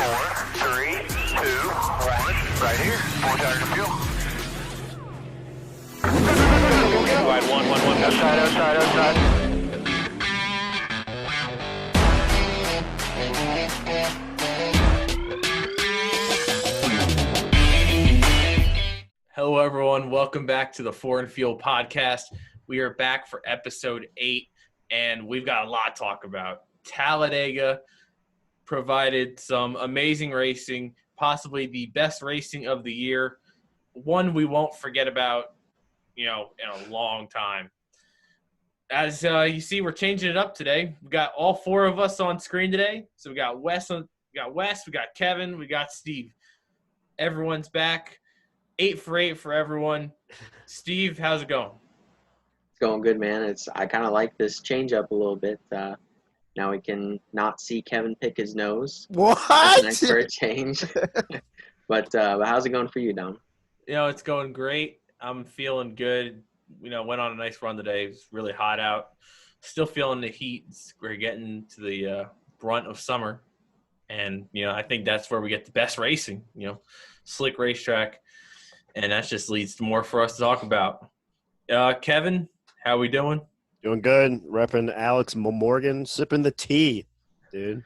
3, 2, 1. Right here. 4 tires of fuel. Wide 1. Outside. Hello, everyone. Welcome back to the Four and Field podcast. We are back for episode 8, and we've got a lot to talk about. Talladega provided some amazing racing, possibly the best racing of the year, one we won't forget about, in a long time. As you see, we're changing it up today. We got all 4 of us on screen today. So we got Wes, we got Kevin, we got Steve. Everyone's back. 8 for 8 for everyone. Steve, how's it going? It's going good, man. I kind of like this change up a little bit. Now we can not see Kevin pick his nose. What? That's nice for a change. But how's it going for you, Dom? It's going great. I'm feeling good. Went on a nice run today. It's really hot out. Still feeling the heat. We're getting to the brunt of summer. And, I think that's where we get the best racing, slick racetrack. And that just leads to more for us to talk about. Kevin, how we doing? Doing good. Repping Alex Morgan, sipping the tea, dude.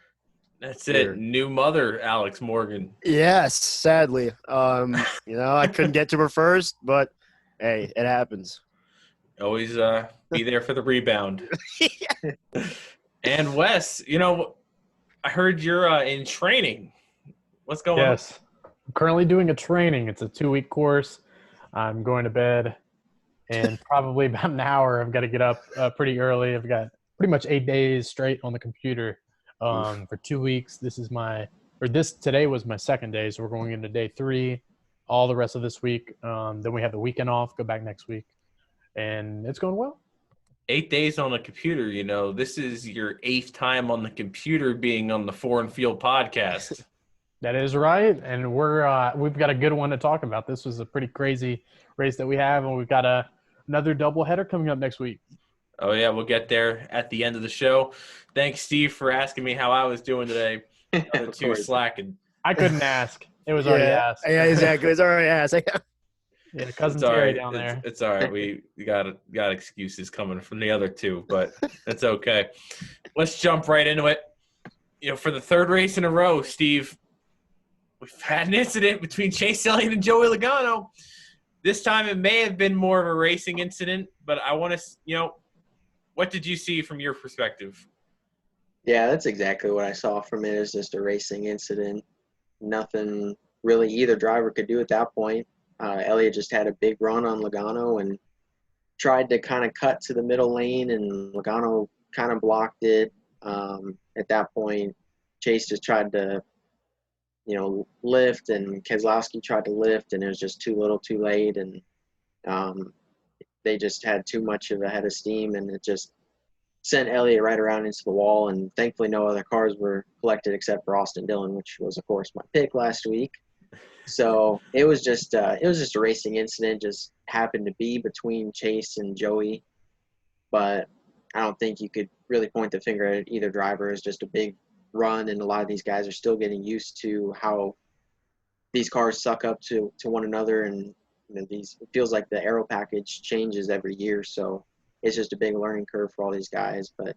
That's it. New mother, Alex Morgan. Yes, sadly. I couldn't get to her first, but hey, it happens. Always be there for the rebound. And Wes, I heard you're in training. What's going on? Yes. I'm currently doing a training. It's a 2-week course. I'm going to bed in probably about an hour. I've got to get up pretty early. I've got pretty much 8 days straight on the computer for 2 weeks. Today was my second day, so we're going into day 3 all the rest of this week. Then we have the weekend off, go back next week, and it's going well. 8 days on the computer, this is your 8th time on the computer being on the Four and Field podcast. That is right, and we've got a good one to talk about. This was a pretty crazy race that we have, and we've got another doubleheader coming up next week. Oh, yeah, we'll get there at the end of the show. Thanks, Steve, for asking me how I was doing today. Other 2 slacking. I couldn't ask. It was already asked. Yeah, exactly. It was already asked. Yeah, cousin Terry down there. It's all right. We got excuses coming from the other 2, but it's okay. Let's jump right into it. For the 3rd race in a row, Steve, we've had an incident between Chase Elliott and Joey Logano. This time it may have been more of a racing incident, but I want to, what did you see from your perspective? Yeah, that's exactly what I saw from it. It was just a racing incident. Nothing really either driver could do at that point. Elliott just had a big run on Logano and tried to kind of cut to the middle lane, and Logano kind of blocked it. At that point, Chase just tried to lift, and Keselowski tried to lift, and it was just too little too late, and they just had too much of a head of steam, and it just sent Elliott right around into the wall. And thankfully no other cars were collected except for Austin Dillon, which was of course my pick last week. So it was just a racing incident, just happened to be between Chase and Joey, but I don't think you could really point the finger at either driver. It's just a big run, and a lot of these guys are still getting used to how these cars suck up to one another, and it feels like the aero package changes every year, so it's just a big learning curve for all these guys. But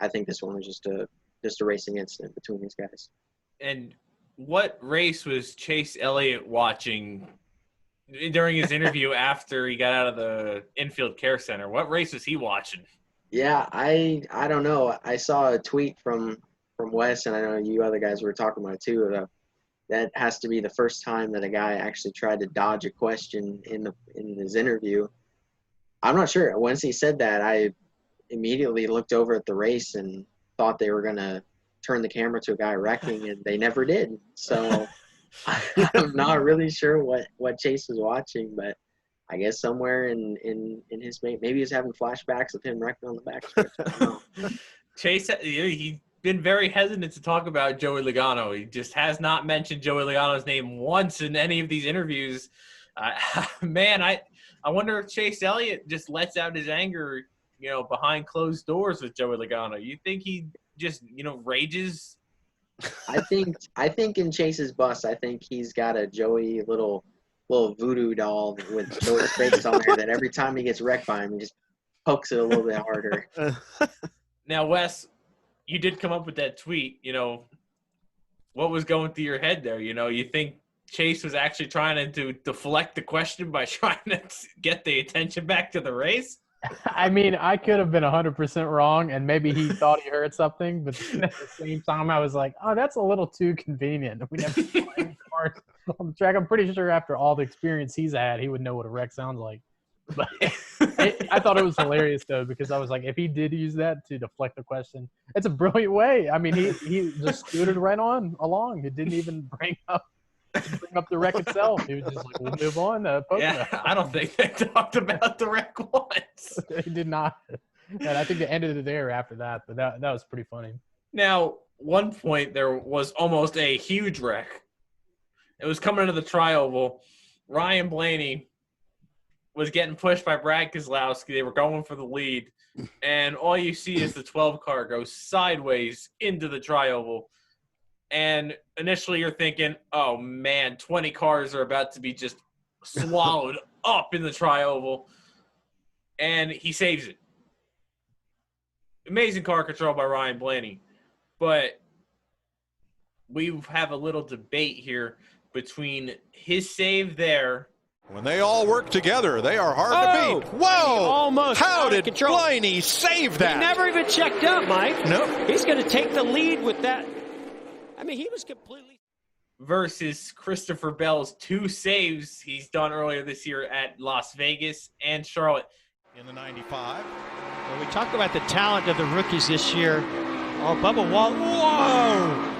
I think this one was just a racing incident between these guys. And what race was Chase Elliott watching during his interview after he got out of the infield care center? What race was he watching? Yeah, I don't know. I saw a tweet from Wes, and I know you other guys were talking about it too. That has to be the first time that a guy actually tried to dodge a question in his interview. I'm not sure. Once he said that, I immediately looked over at the race and thought they were going to turn the camera to a guy wrecking, and they never did. So I'm not really sure what Chase was watching, but I guess somewhere in his – maybe he's having flashbacks of him wrecking on the backstretch. I don't know. Chase, he's been very hesitant to talk about Joey Logano. He just has not mentioned Joey Logano's name once in any of these interviews. Man, I wonder if Chase Elliott just lets out his anger, behind closed doors with Joey Logano. You think he just, rages I think in Chase's bus, I think he's got a Joey little voodoo doll with Joey's face on there that every time he gets wrecked by him, he just pokes it a little bit harder. Now, Wes, you did come up with that tweet. What was going through your head there? You think Chase was actually trying to deflect the question by trying to get the attention back to the race? I mean, I could have been 100% wrong, and maybe he thought he heard something, but then at the same time, I was like, oh, that's a little too convenient. We never played cars on the track. I'm pretty sure after all the experience he's had, he would know what a wreck sounds like. But I thought it was hilarious, though, because I was like, if he did use that to deflect the question, it's a brilliant way. I mean, he just scooted right on along. He didn't even bring up the wreck itself. He was just like, we'll move on. I don't think they talked about the wreck once. They did not. And I think they ended it there after that, but that was pretty funny. Now, one point, there was almost a huge wreck. It was coming into the tri-oval. Ryan Blaney was getting pushed by Brad Keselowski. They were going for the lead. And all you see is the 12 car go sideways into the tri-oval. And initially you're thinking, oh, man, 20 cars are about to be just swallowed up in the tri-oval. And he saves it. Amazing car control by Ryan Blaney. But we have a little debate here between his save there. When they all work together, they are hard to beat. Whoa! Almost How did control. Blaney save that? He never even checked up, Mike. Nope. He's going to take the lead with that. I mean, he was completely. Versus Christopher Bell's 2 saves he's done earlier this year at Las Vegas and Charlotte. In the 95. When we talk about the talent of the rookies this year, Bubba Wallace. Whoa!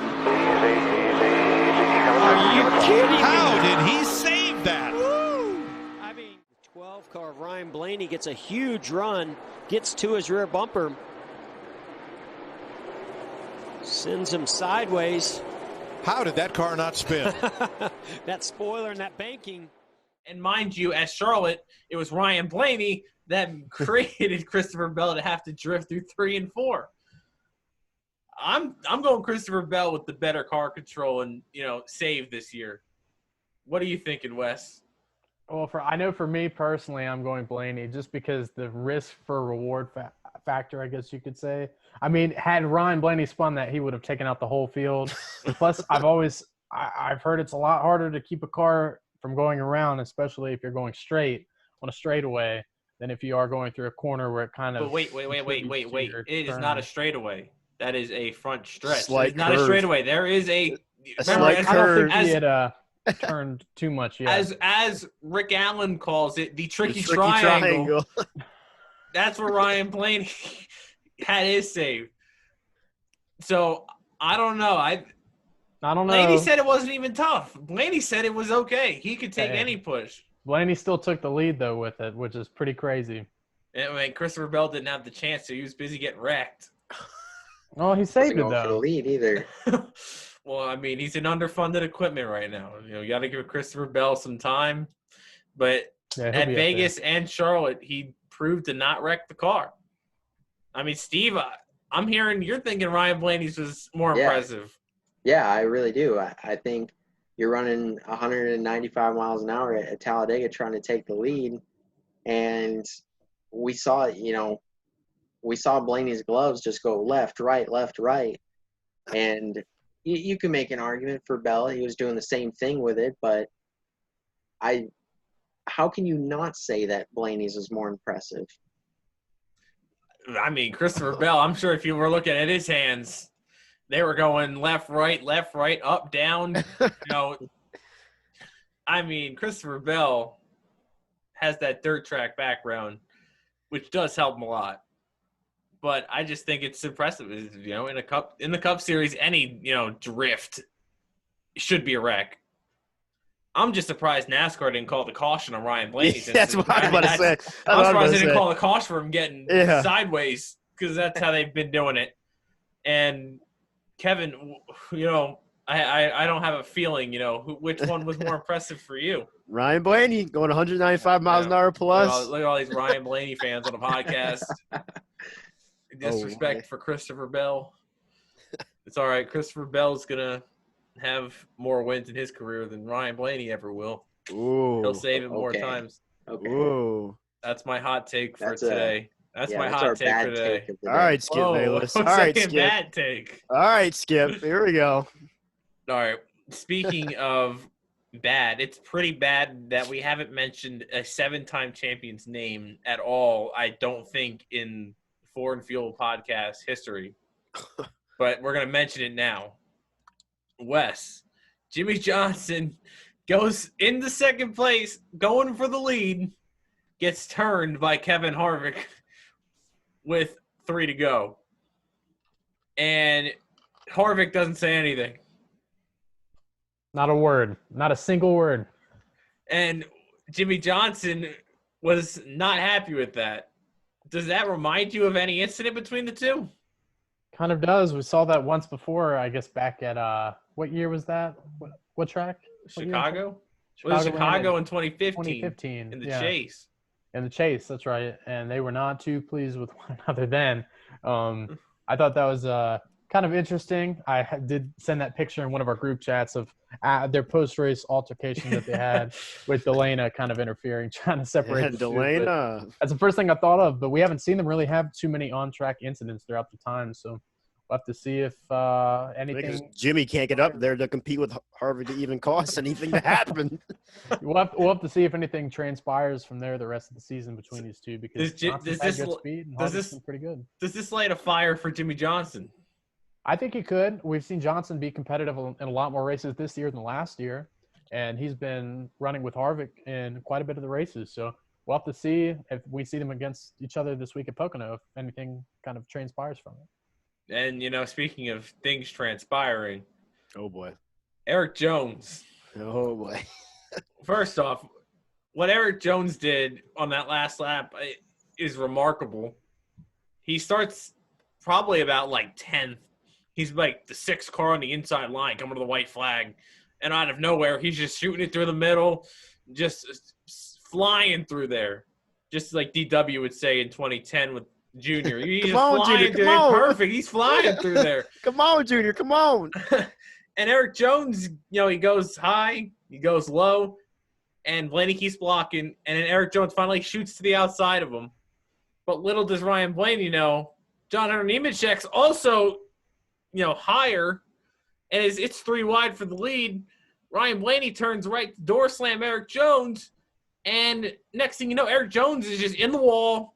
Are you kidding me? How did he save that? Woo! I mean, 12-car Ryan Blaney gets a huge run, gets to his rear bumper, sends him sideways. How did that car not spin? That spoiler and that banking. And mind you, at Charlotte, it was Ryan Blaney that created Christopher Bell to have to drift through 3 and 4. I'm going Christopher Bell with the better car control and save this year. What are you thinking, Wes? Well, I know for me personally, I'm going Blaney just because the risk for reward factor, I guess you could say. I mean, had Ryan Blaney spun that, he would have taken out the whole field. Plus, I've heard it's a lot harder to keep a car from going around, especially if you're going straight on a straightaway, than if you are going through a corner where it kind of. But wait. It is not a straightaway. That is a front stretch. Slight It's not a curve. straightaway. There is a slight I don't think curve. he had turned too much yet. As Rick Allen calls it, the tricky, The tricky triangle. That's where Ryan Blaney had his save. So I don't know. I don't know. Blaney said it wasn't even tough. Blaney said it was okay. He could take any push. Blaney still took the lead though with it, which is pretty crazy. I mean, Christopher Bell didn't have the chance to. He was busy getting wrecked. Oh, he saved it Wasn't going for the though. lead either. Well, I mean, he's in underfunded equipment right now. You got to give Christopher Bell some time. But Yeah, he'll at be up Vegas and Charlotte, he proved to not wreck the car. I mean, Steve, I'm hearing you're thinking Ryan Blaney's was more impressive. Yeah, I really do. I think you're running 195 miles an hour at Talladega trying to take the lead, and we saw Blaney's gloves just go left, right, and you can make an argument for Bell. He was doing the same thing with it, but how can you not say that Blaney's is more impressive? I mean, Christopher Bell, I'm sure if you were looking at his hands, they were going left, right, up, down. I mean, Christopher Bell has that dirt track background, which does help him a lot. But I just think it's impressive. In the Cup Series, any drift should be a wreck. I'm just surprised NASCAR didn't call the caution on Ryan Blaney. That's what I was about to say. I'm surprised they didn't call the caution for him getting sideways because that's how they've been doing it. And Kevin, I don't have a feeling, which one was more impressive for you. Ryan Blaney going 195 miles an hour plus. Look at all these Ryan Blaney fans on the podcast. Disrespect for Christopher Bell. It's all right. Christopher Bell's gonna have more wins in his career than Ryan Blaney ever will. Ooh. He'll save it more Okay. times. Okay. Ooh. That's my hot take for That's today. That's my that's hot our take for bad today. take of the All day. right, Skip Whoa, Bayless. All right, second Skip. bad take. All right, Skip. Here we go. All right. Speaking of bad, it's pretty bad that we haven't mentioned a 7-time champion's name at all, I don't think, in Four and Fuel podcast history. But we're going to mention it now. Wes, Jimmy Johnson goes into second place, going for the lead, gets turned by Kevin Harvick with 3 to go. And Harvick doesn't say anything. Not a word. Not a single word. And Jimmy Johnson was not happy with that. Does that remind you of any incident between the two? Kind of does. We saw that once before, I guess, back at what year was that? What track? What year? Chicago? It was Chicago in 2015. 2015. In the yeah. chase. In the chase, that's right. And they were not too pleased with one another then. I thought that was kind of interesting. I did send that picture in one of our group chats of their post-race altercation that they had with Delana kind of interfering, trying to separate the two. Delana. That's the first thing I thought of, but we haven't seen them really have too many on-track incidents throughout the time. So we'll have to see if anything. Because Jimmy can't get up there to compete with Harvick to even cause anything to happen. We'll have to see if anything transpires from there the rest of the season between these two, because Johnson's had good speed and Harvick's been pretty good. Does this light a fire for Jimmy Johnson? I think he could. We've seen Johnson be competitive in a lot more races this year than last year, and he's been running with Harvick in quite a bit of the races. So we'll have to see if we see them against each other this week at Pocono, if anything kind of transpires from it. And, speaking of things transpiring. Oh, boy. Eric Jones. Oh, boy. First off, what Eric Jones did on that last lap is remarkable. He starts probably about 10th. He's like the 6th car on the inside line coming to the white flag. And out of nowhere, he's just shooting it through the middle, just flying through there. Just like DW would say in 2010 with Junior. He's just flying through there. Perfect. He's flying through there. Come on, Junior. Come on. And Eric Jones, he goes high, he goes low, and Blaney keeps blocking. And then Eric Jones finally shoots to the outside of him. But little does Ryan Blaney know, John Hunter Nemechek's also higher, and it's 3 wide for the lead. Ryan Blaney turns right to door slam Eric Jones, and next thing you know, Eric Jones is just in the wall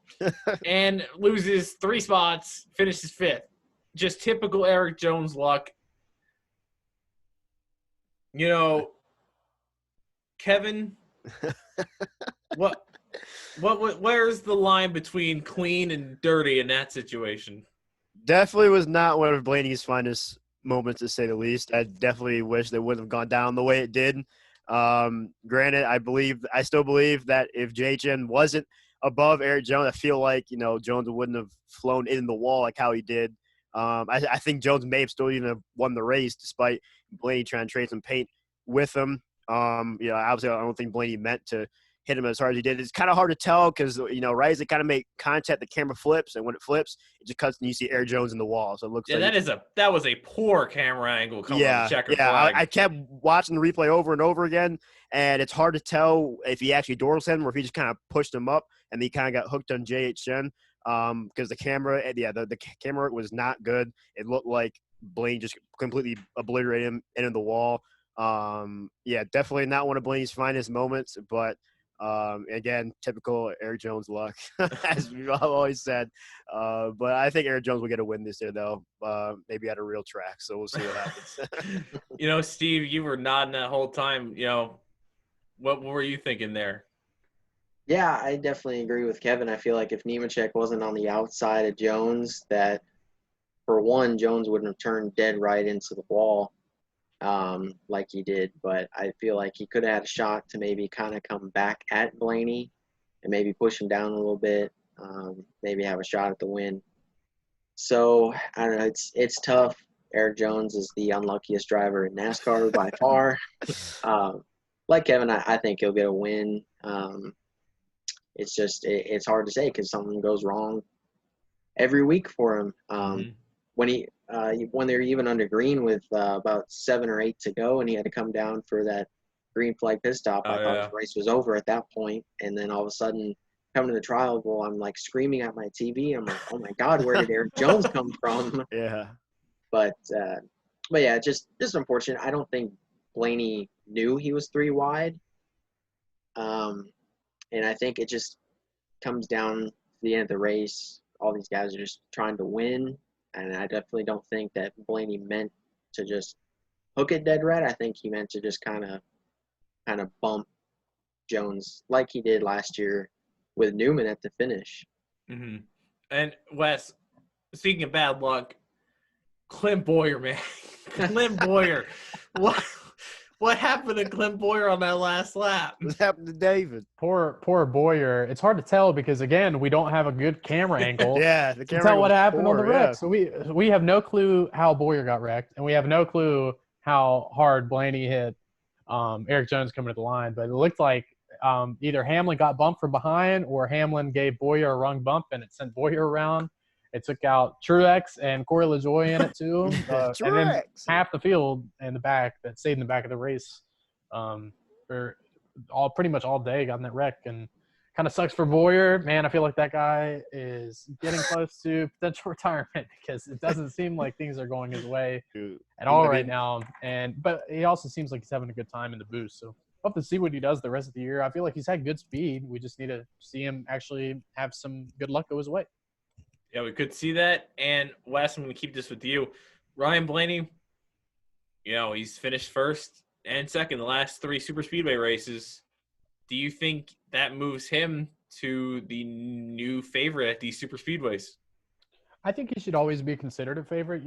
and loses 3 spots, finishes 5th. Just typical Eric Jones luck. Kevin, where's the line between clean and dirty in that situation? Definitely was not one of Blaney's finest moments, to say the least. I definitely wish they wouldn't have gone down the way it did. Granted, I still believe that if JHN wasn't above Eric Jones, I feel like, Jones wouldn't have flown in the wall like how he did. I think Jones may have still even have won the race despite Blaney trying to trade some paint with him. Obviously I don't think Blaney meant to hit him as hard as he did. It's kind of hard to tell because, right as they kind of make contact, the camera flips, and when it flips, it just cuts and you see Eric Jones in the wall. So it looks like that was a poor camera angle coming on the checker flag. I kept watching the replay over and over again, and it's hard to tell if he actually dorsal him or if he just kind of pushed him up and he kind of got hooked on JHN because the camera, the camera was not good. It looked like Blaney just completely obliterated him into the wall. Definitely not one of Blaney's finest moments, but again, typical Eric Jones luck, as we've always said. But I think Eric Jones will get a win this year, though, maybe at a real track. So we'll see what happens. Steve, you were nodding that whole time. What were you thinking there? Yeah, I definitely agree with Kevin. I feel like if Nemechek wasn't on the outside of Jones, that for one, Jones wouldn't have turned dead right into the wall like he did. But I feel like he could have had a shot to maybe kind of come back at Blaney and maybe push him down a little bit, maybe have a shot at the win. So, I don't know, it's tough. Eric Jones is the unluckiest driver in NASCAR by far. Like Kevin, I think he'll get a win. It's just it's hard to say because something goes wrong every week for him. when they were even under green with about 7 or 8 to go, and he had to come down for that green flag pit stop. I thought his race was over at that point, and then all of a sudden, coming to the trial, well, I'm like screaming at my TV. I'm like, oh my God, where did Eric Jones come from? Yeah. But yeah, just unfortunate. I don't think Blaney knew he was 3 wide, and I think it just comes down to the end of the race. All these guys are just trying to win. And I definitely don't think that Blaney meant to just hook it dead red. I think he meant to just kind of bump Jones like he did last year with Newman at the finish. Mm-hmm. And Wes, speaking of bad luck, Clint Boyer, man, Clint Boyer, what happened to Clint Boyer on that last lap? What happened to David? Poor Boyer. It's hard to tell because, again, we don't have a good camera angle Yeah, the to camera tell what was happened on the poor, wreck. yeah. So we have no clue how Boyer got wrecked, and we have no clue how hard Blaney hit Eric Jones coming to the line. But it looked like either Hamlin got bumped from behind or Hamlin gave Boyer a wrong bump, and it sent Boyer around. It took out Truex and Corey LaJoie in it too. And then half the field in the back that stayed in the back of the race for pretty much all day got in that wreck. And kind of sucks for Boyer. Man, I feel like that guy is getting close to potential retirement because it doesn't seem like things are going his way at all right now. But he also seems like he's having a good time in the boost. So we'll have to see what he does the rest of the year. I feel like he's had good speed. We just need to see him actually have some good luck go his way. Yeah, we could see that. And Wes, I'm going to keep this with you. Ryan Blaney, he's finished first and second the last 3 super speedway races. Do you think that moves him to the new favorite at these super speedways? I think he should always be considered a favorite,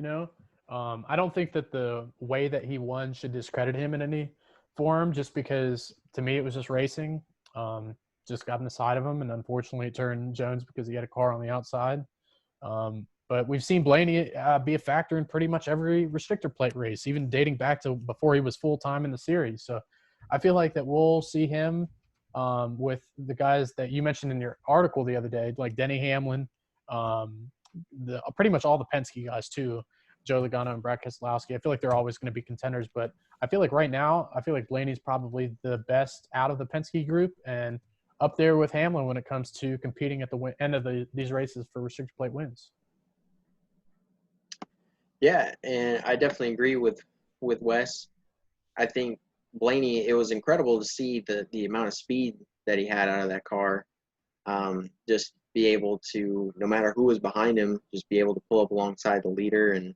I don't think that the way that he won should discredit him in any form, just because to me it was just racing. Just got in the side of him, and unfortunately it turned Jones because he had a car on the outside. But we've seen Blaney be a factor in pretty much every restrictor plate race, even dating back to before he was full-time in the series. So I feel like that we'll see him with the guys that you mentioned in your article the other day, like Denny, Hamlin, pretty much all the Penske guys too, Joe Logano and Brad Keselowski. I feel like they're always going to be contenders, but I feel like right now, I feel like Blaney's probably the best out of the Penske group and up there with Hamlin when it comes to competing at the end of these races for restrictor plate wins. Yeah, and I definitely agree with Wes. I think Blaney, it was incredible to see the amount of speed that he had out of that car. Just be able to, no matter who was behind him, just be able to pull up alongside the leader and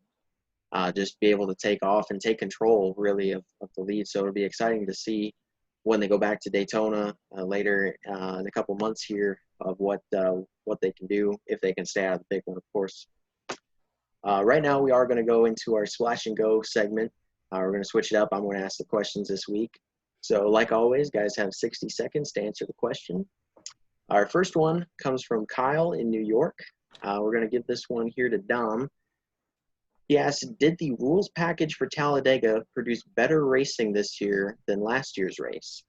just be able to take off and take control, really, of the lead. So it'll be exciting to see when they go back to Daytona later in a couple months here of what they can do, if they can stay out of the big one, of course. Right now, we are going to go into our Splash and Go segment. We're going to switch it up. I'm going to ask the questions this week. So like always, guys have 60 seconds to answer the question. Our first one comes from Kyle in New York. We're going to give this one here to Dom. He asked, did the rules package for Talladega produce better racing this year than last year's race?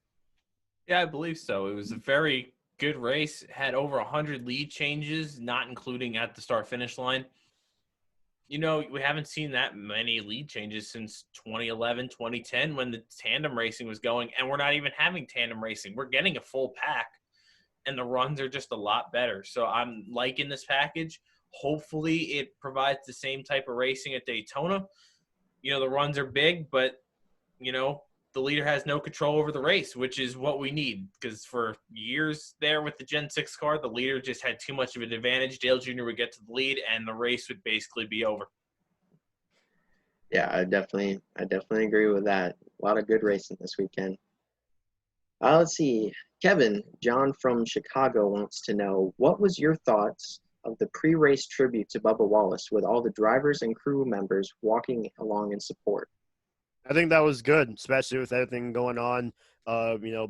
Yeah, I believe so. It was a very good race. It had over 100 lead changes, not including at the start-finish line. We haven't seen that many lead changes since 2011, 2010 when the tandem racing was going, and we're not even having tandem racing. We're getting a full pack, and the runs are just a lot better. So I'm liking this package. Hopefully it provides the same type of racing at Daytona. The runs are big, but, the leader has no control over the race, which is what we need, because for years there with the Gen 6 car, the leader just had too much of an advantage. Dale Jr. would get to the lead, and the race would basically be over. Yeah, I definitely agree with that. A lot of good racing this weekend. Let's see. Kevin, John from Chicago wants to know, what was your thoughts of the pre-race tribute to Bubba Wallace with all the drivers and crew members walking along in support? I think that was good, especially with everything going on,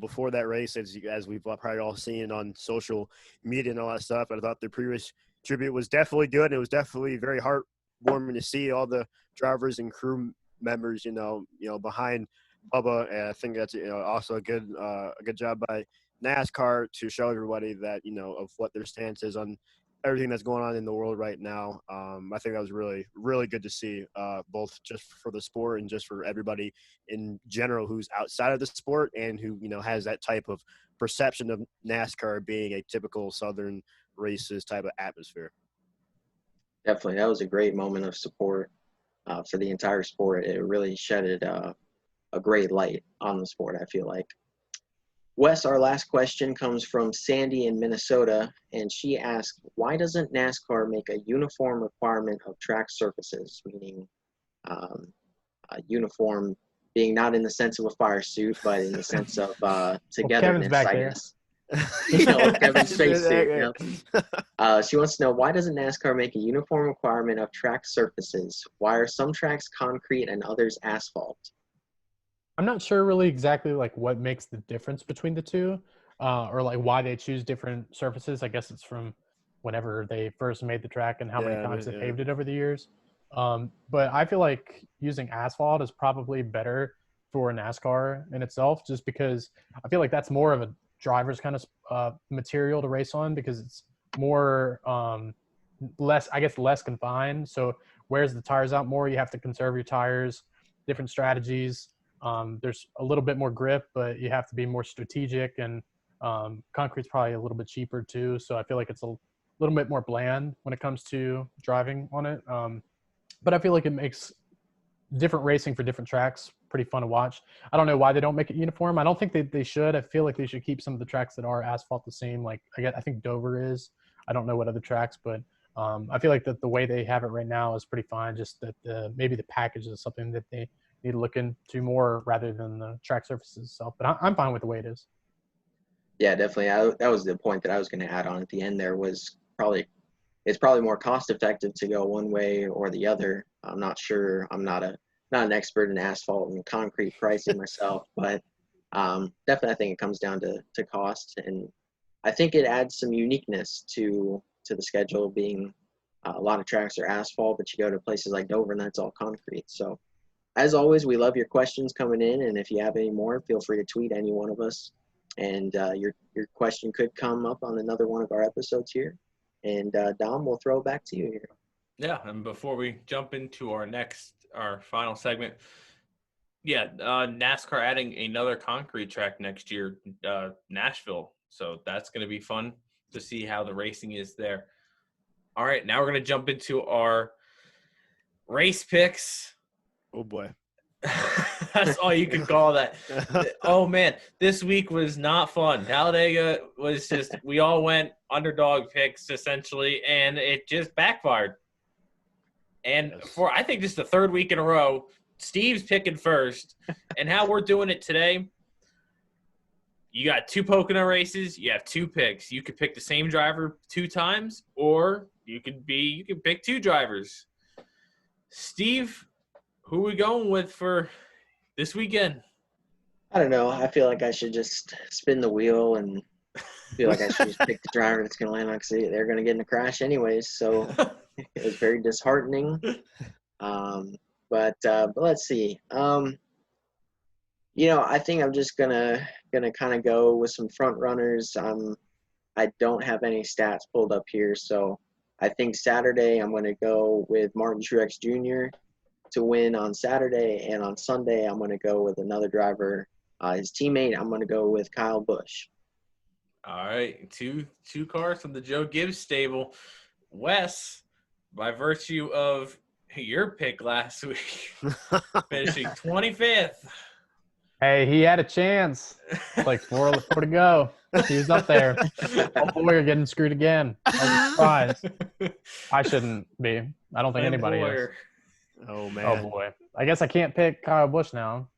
before that race, as we've probably all seen on social media and all that stuff. I thought the pre-race tribute was definitely good. It was definitely very heartwarming to see all the drivers and crew members, behind Bubba. And I think that's, also a good job by NASCAR to show everybody that, of what their stance is on everything that's going on in the world right now. I think that was really, really good to see, both just for the sport and just for everybody in general who's outside of the sport and who, has that type of perception of NASCAR being a typical Southern races type of atmosphere. Definitely. That was a great moment of support for the entire sport. It really shedded a great light on the sport, I feel like. Wes, our last question comes from Sandy in Minnesota, and she asked, why doesn't NASCAR make a uniform requirement of track surfaces, meaning a uniform being not in the sense of a fire suit, but in the sense of togetherness, back I there. guess. Kevin's space suit. She wants to know, why doesn't NASCAR make a uniform requirement of track surfaces? Why are some tracks concrete and others asphalt? I'm not sure really exactly like what makes the difference between the two, or like why they choose different surfaces. I guess it's from whenever they first made the track and how many times they paved it over the years. But I feel like using asphalt is probably better for NASCAR in itself, just because I feel like that's more of a driver's kind of material to race on, because it's more less confined. So wears the tires out more. You have to conserve your tires, different strategies. There's a little bit more grip, but you have to be more strategic, and concrete's probably a little bit cheaper too. So I feel like it's a little bit more bland when it comes to driving on it. But I feel like it makes different racing for different tracks pretty fun to watch. I don't know why they don't make it uniform. I don't think they should. I feel like they should keep some of the tracks that are asphalt the same. Like I think Dover is. I don't know what other tracks, but I feel like that the way they have it right now is pretty fine. Just that maybe the package is something that they need to look into more rather than the track surfaces itself. But I'm fine with the way it is. Yeah, definitely. That was the point that I was going to add on at the end there, was it's probably more cost effective to go one way or the other. I'm not sure. I'm not an expert in asphalt and concrete pricing myself, but definitely I think it comes down to cost, and I think it adds some uniqueness to the schedule, being a lot of tracks are asphalt, but you go to places like Dover and that's all concrete. So as always, we love your questions coming in, and if you have any more, feel free to tweet any one of us, and your question could come up on another one of our episodes here. And Dom, we'll throw it back to you here. Yeah, and before we jump into our final segment, NASCAR adding another concrete track next year, Nashville. So that's going to be fun to see how the racing is there. All right, now we're going to jump into our race picks. Oh, boy. That's all you can call that. Oh, man, this week was not fun. Talladega was just – we all went underdog picks, essentially, and it just backfired. And for, I think, just the third week in a row, Steve's picking first. And how we're doing it today, you got 2 Pocono races, you have 2 picks. You could pick the same driver 2 times, or you can pick 2 drivers. Steve, who are we going with for this weekend? I don't know. I feel like I should just spin the wheel and feel like I should just pick the driver that's going to land on, because they're going to get in a crash anyways. So it was very disheartening. But let's see. I think I'm just gonna kind of go with some front runners. I don't have any stats pulled up here, so I think Saturday I'm gonna go with Martin Truex Jr. to win on Saturday, and on Sunday I'm gonna go with another driver, his teammate. I'm gonna go with Kyle Busch. All right, two cars from the Joe Gibbs stable. Wes, by virtue of your pick last week, finishing 25th. Hey, he had a chance. It's like 4 to go. He was up there. Oh, boy, you're getting screwed again. I was surprised. I shouldn't be. I don't think anybody is. Oh, man. Oh, boy. I guess I can't pick Kyle Busch now.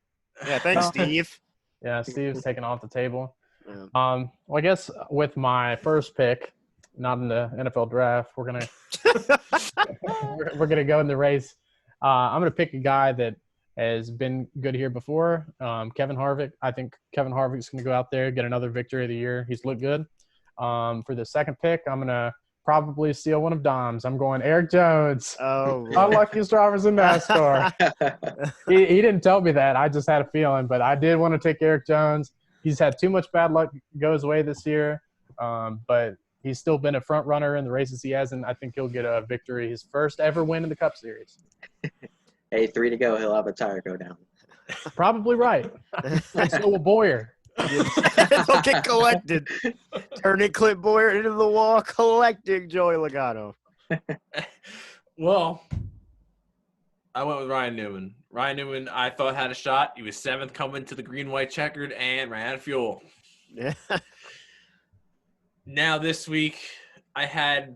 Yeah, thanks, Steve. Yeah, Steve's taken off the table. Yeah. Well, I guess with my first pick, not in the NFL draft, we're gonna go in the race. I'm gonna pick a guy that has been good here before, Kevin Harvick. I think Kevin Harvick's gonna go out there, get another victory of the year. He's looked good. For the second pick, I'm gonna probably steal one of Dom's. I'm going Eric Jones. Oh, unluckiest drivers in NASCAR. he didn't tell me that. I just had a feeling, but I did want to take Eric Jones. He's had too much bad luck go his way this year, but He's still been a front runner in the races he has, and I think he'll get a victory, his first ever win in the Cup Series. Hey, 3 to go. He'll have a tire go down. Probably right. And so will Boyer. They'll get collected. Turning Clint Boyer into the wall, collecting Joey Logano. Well, I went with Ryan Newman. Ryan Newman, I thought, had a shot. He was 7th coming to the green-white checkered and ran out of fuel. Yeah. Now this week, I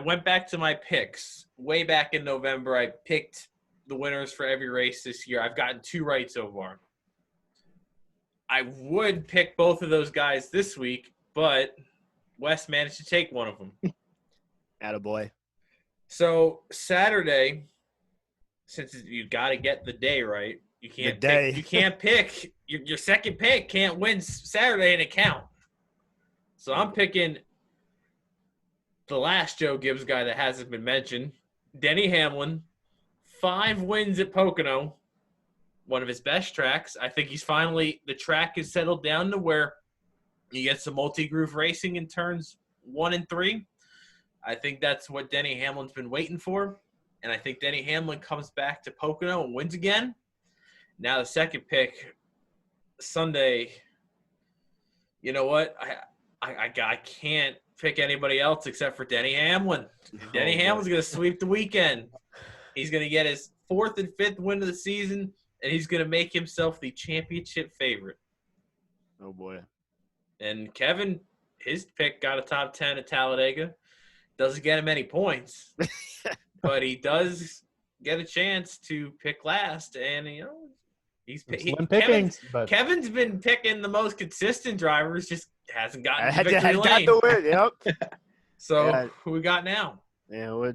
went back to my picks. Way back in November, I picked the winners for every race this year. I've gotten 2 right so far. I would pick both of those guys this week, but Wes managed to take one of them. Attaboy. So Saturday, since you got to get the day right, you can't pick your second pick can't win Saturday and it count. So I'm picking the last Joe Gibbs guy that hasn't been mentioned, Denny Hamlin, 5 wins at Pocono, one of his best tracks. I think the track is settled down to where you get some multi-groove racing in turns 1 and 3. I think that's what Denny Hamlin's been waiting for. And I think Denny Hamlin comes back to Pocono and wins again. Now the second pick, Sunday, you know what? I can't pick anybody else except for Denny Hamlin. Denny Hamlin's going to sweep the weekend. He's going to get his 4th and 5th win of the season, and he's going to make himself the championship favorite. Oh, boy. And Kevin, his pick got a top 10 at Talladega. Doesn't get him any points, but he does get a chance to pick last. And, you know, Kevin's been picking the most consistent drivers, just hasn't gotten the victory lane. Got the win, yep. So who we got now? Yeah, I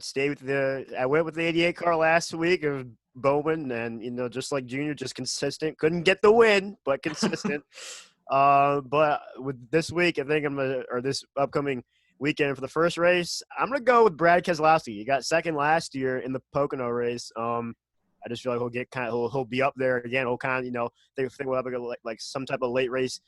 went with the 88 car last week of Bowman, and, you know, just like Junior, just consistent. Couldn't get the win, but consistent. But with this week, I think this upcoming weekend for the first race, I'm gonna go with Brad Keselowski. He got 2nd last year in the Pocono race. I just feel like he'll be up there again. He'll kind of, you know, think we'll have like some type of late race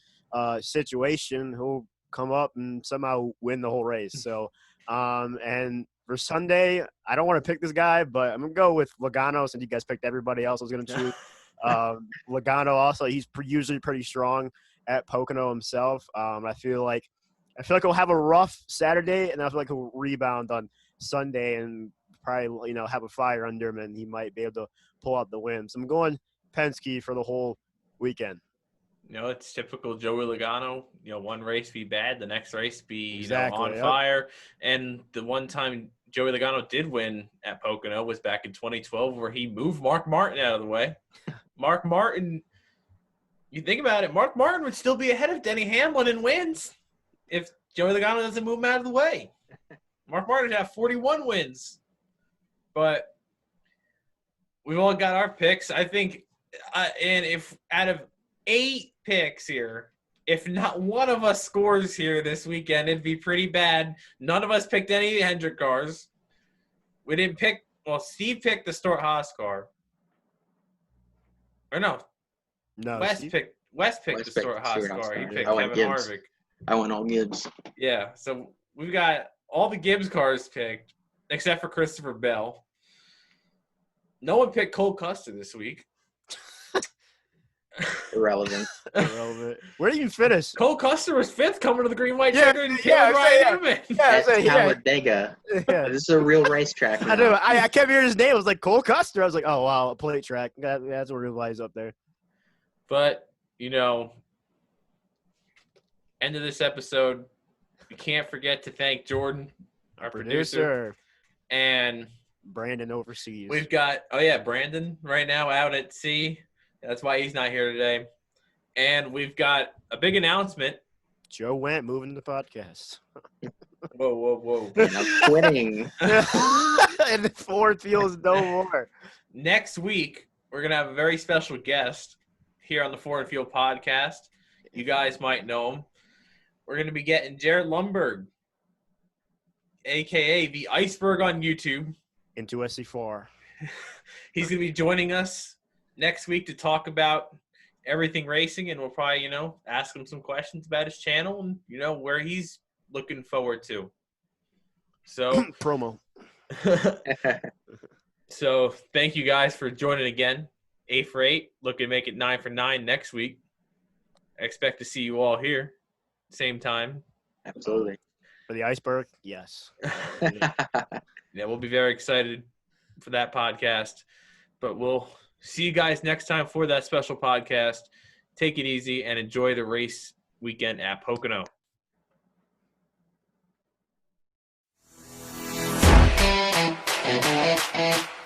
situation. He'll come up and somehow win the whole race. So, and for Sunday, I don't want to pick this guy, but I'm gonna go with Logano since you guys picked everybody else I was gonna choose. Logano also, he's usually pretty strong at Pocono himself. I feel like he'll have a rough Saturday, and I feel like he'll rebound on Sunday and probably, you know, have a fire under him, and he might be able to pull out the win. So I'm going Penske for the whole weekend. You know, it's typical Joey Logano. You know, one race be bad, the next race be Exactly, on fire. And the one time Joey Logano did win at Pocono was back in 2012, where he moved Mark Martin out of the way. Mark Martin, you think about it, Mark Martin would still be ahead of Denny Hamlin in wins if Joey Logano doesn't move him out of the way. Mark Martin would have 41 wins. But we've all got our picks. I think, and if out of 8 picks here, if not one of us scores here this weekend, it'd be pretty bad. None of us picked any Hendrick cars. We didn't pick – well, Steve picked the Stewart-Haas car. Or no. Wes picked the Stewart-Haas car. He picked Kevin Harvick. I went all Gibbs. Yeah, so we've got all the Gibbs cars picked except for Christopher Bell. No one picked Cole Custer this week. Irrelevant. Where did you finish? Cole Custer was 5th coming to the green-white checker. And Talladega. Yeah. This is a real racetrack. I know. I kept hearing his name. I was like, Cole Custer. I was like, oh, wow, a plate track. That's what realized up there. But, you know, end of this episode, we can't forget to thank Jordan, our producer. And Brandon overseas. We've got, Brandon right now out at sea. That's why he's not here today. And we've got a big announcement. Joe Wendt moving the podcast. Whoa. I'm quitting. And the Ford feels no more. Next week, we're going to have a very special guest here on the Ford Field podcast. You guys might know him. We're going to be getting Jared Lundberg, a.k.a. the Iceberg on YouTube. Into SC4. He's going to be joining us next week to talk about everything racing, and we'll probably, ask him some questions about his channel and, where he's looking forward to. So Promo. So thank you guys for joining again. 8 for 8. Looking to make it 9 for 9 next week. I expect to see you all here. Same time. Absolutely. For the iceberg, yes. Yeah, we'll be very excited for that podcast. But we'll see you guys next time for that special podcast. Take it easy and enjoy the race weekend at Pocono. Thank you.